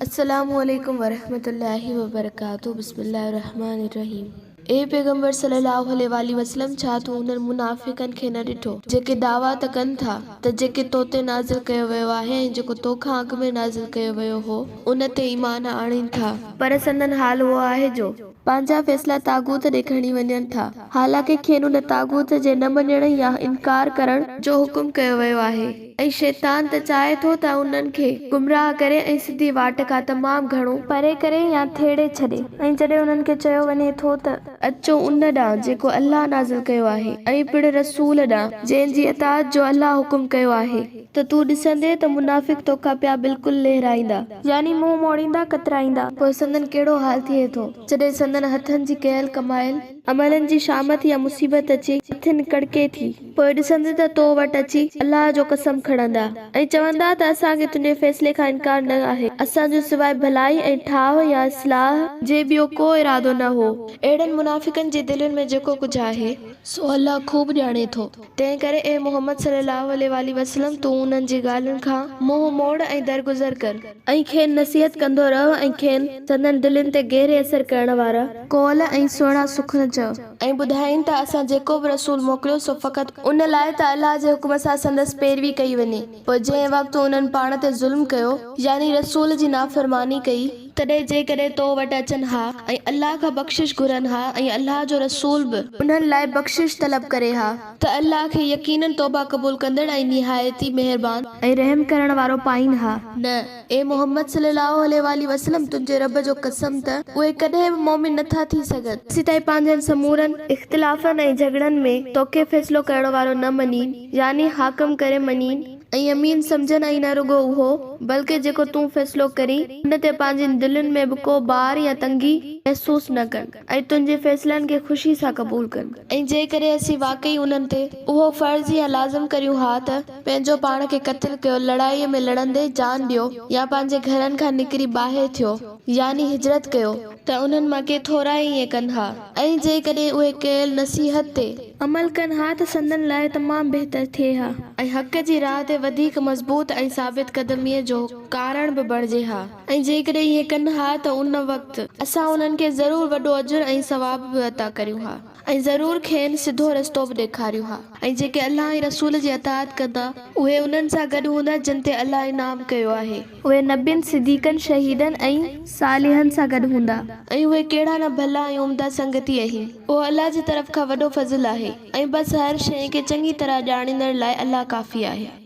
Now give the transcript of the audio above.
अस्सलामुअलैकुम वरहमतुल्लाहि वबरकातुहू। बिस्मिल्लाहिर्रहमानिर्रहीम। ए पैगंबर सल्लल्लाहु अलैहि वसल्लम, छा तू उन मुनाफिकन खे न ॾिठो जेके दावा त कनि था त जेके तो ते नाज़िल कयो वियो आहे ऐं जेको तोखां अॻु में नाज़िल कयो वियो हो उन ते ईमान आणीनि था, पर संदन हाल उहो आहे जो पंहिंजा फैसला तागूत ॾे खणी वञनि था। हालांकि खेनि उन तागूत जे न मञण या इनकार करण जो हुकुम कयो वियो आहे ऐं शैतान त चाहे थो त उन्हनि खे गुमराह करे ऐं सिधी वाट खां तमामु घणो परे करे या थेड़े छॾे। ऐं जॾहिं उन्हनि खे चयो वञे थो त अचो उन ॾांहुं जेको अल्लाह नाज़िल कयो आहे ऐं पिण रसूल ॾांहुं जंहिंजी अताअत जो अल्लाह हुकुम कयो आहे, त तूं ॾिसंदे त मुनाफ़िक तोखां पिया बिल्कुलु लहराईंदा, यानी मुंहुं मोड़ींदा, कतराईंदा। पोइ संदन कहिड़ो हाल थिए थो जॾहिं संदन हथनि जी कयल कमायल अमलनि जी शामत या मुसीबत अचे, हथनि कड़के थी, पोइ ॾिसंदे त तो वटि अची अल्लाह जो कसम खणंदा ऐं चवंदा त असांखे तुंहिंजे फैसले खां इनकार न आहे, असांजो सवाइ भलाई ऐं ठाह या इस्लाह जे ॿियो को इरादो न हो। अहिड़नि मुनाफ़िकनि जे दिलनि में जेको कुझु आहे सो अल्लाह खूब ॼाणे थो। तंहिं करे ए मोहम्मद सल्लल्लाहु अलैहि वसल्लम, तूं उन्हनि जी ॻाल्हियुनि खां मुंहुं मोड़ ऐं दरगुज़र कर ऐं खेनि नसीहत कंदो रह ऐं खेनि संदन दिलनि ते गहरे असर करण वारा कौल ऐं सुहिणा सुखन चओ ऐं ॿुधाइनि त असां जेको बि रसूल मोकिलियो सो फ़क़ति उन लाइ त अल्लाह जे हुकुम सां संदसि पैरवी कई वञे। पोइ जंहिं वक़्तु उन्हनि पाण ते ज़ुल्म कयो यानी रसूल जी नाफ़रमानी कई, तॾहिं जेकॾहिं तो वटि अचनि हा ऐं अल्लाह खां बख़्शिश घुरनि हा ऐं अल्लाह जो रसूल बि उन्हनि लाइ बख़्शिश तलब करे हा, त अल्लाह खे यकीनन तौबा क़बूल कंदड़ ऐं निहायती मेहरबान ऐं रहम करण वारो पाईनि हा। न ए मोहम्मद सल्लल्लाहु अलैहि वसल्लम, तुंहिंजे रब जो कसम त उहे कॾहिं बि मोमिन नथा थी सघनि तेसीं ताईं पंहिंजनि समूरनि इख़्तिलाफ़नि ऐं झगड़नि में तोखे फ़ैसिलो करण वारो न मञीनि, यानी हाकिम करे मञीनि ऐं अमीन सम्झनि, ऐं न रुगो उहो बल्कि जेको तूं फ़ैसिलो करी उन ते पंहिंजनि दिलनि में बि को बार या तंगी महसूस न कनि ऐं तुंहिंजे फ़ैसिलनि खे ख़ुशी सां क़बूल कनि। ऐं जेकॾहिं असीं वाकई उन्हनि ते उहो फ़र्ज़ या लाज़िम करियूं हा त पंहिंजो पाण खे क़त्ल कयो, लड़ाईअ में लड़ंदे जान ॾियो या पंहिंजे घरनि खां निकिरी ॿाहिरि थियो यानी हिजरत कयो, त उन्हनि मां के थोरा ई ईअं कनि हा। ऐं जेकॾहिं उहे कयल नसीहत ते अमल कनि हा त संदन लाइ तमामु बहितर थिए हा ऐं हक़ जी राह ते वधीक मज़बूत ऐं साबित कदमीअ जो कारण बि बणिजे हा। ऐं जेकॾहिं ईअं कनि हा त उन वक़्तु असां उन्हनि खे ज़रूरु वॾो अजुर ऐं सवाब बि अता करियूं हा ऐं ज़रूरु खेनि सिधो रस्तो बि ॾेखारियूं हा। ऐं जेके अल्लाह ऐं रसूल जी अताअत कंदा उहे उन्हनि सां गॾु हूंदा जिन ते अल्लाह इनाम कयो आहे, उहे नबियुनि, सिद्दीक़नि, शहीदनि ऐं सालिहनि सां गॾु हूंदा। ऐं उहे कहिड़ा न भला ऐं उम्दा संगती आहिनि, उहो अल्लाह जी तरफ़ खां वॾो फज़ल आहे ऐं बसि हर शइ खे चङी तरह ॼाणींदड़ लाइ अल्लाह काफ़ी आहे।